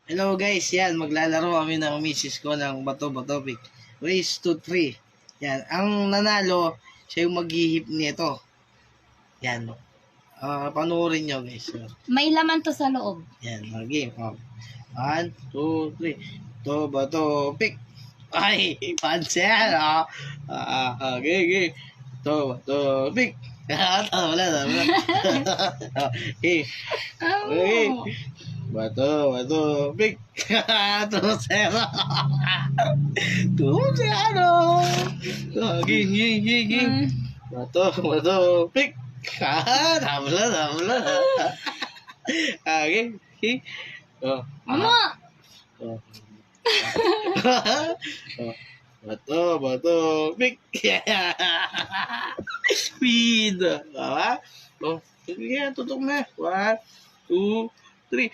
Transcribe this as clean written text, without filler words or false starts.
Hello guys, yan, maglalaro kami ng misis ko ng bato-bato pick. Race to 3. Yan, ang nanalo, siya yung maghihip nito. Yan. Panoorin nyo guys. May laman to sa loob. Yan, game. 1, 2, 3. To bato pick. Ay, pansin yan. Okay. To bato pick. Wala. Okay. Okay. Bato, pick. 2-0. 2-0. Ging. Bato, pick. Tabla. Okay. Mama! Bato, pick. Speed. Sige, tutok na. 1, 2, 3.